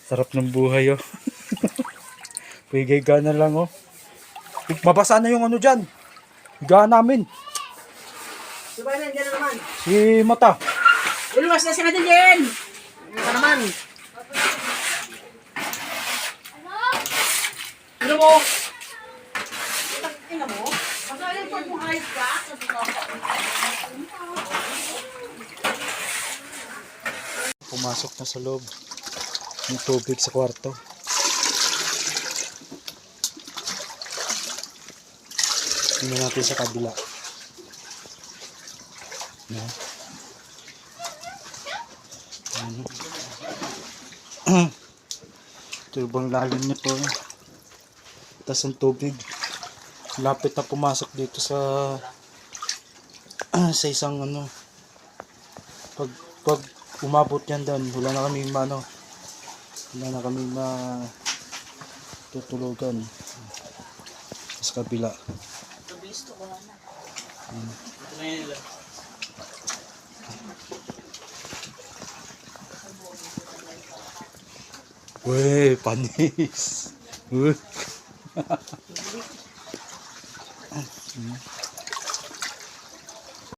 Sarap ng buhay, oh. Pigay na lang, oh. Mabasa na yung ano dyan. Higaan namin. Diba na, dyan na naman. Si Mata. Iluwas na siya natin din. Ano ka naman? Ano mo? Ina mo? Pagkain po mo hayop ka? Pumasok na sa loob. Yung tubig sa kwarto. Tingnan natin sa kabila. Yan. Turbang lalim nito. Tapos ang tubig. Lapit na pumasok dito sa sa isang ano. Pag umabot yan doon, wala na kami tutulugan sa kabila. Weh, panis.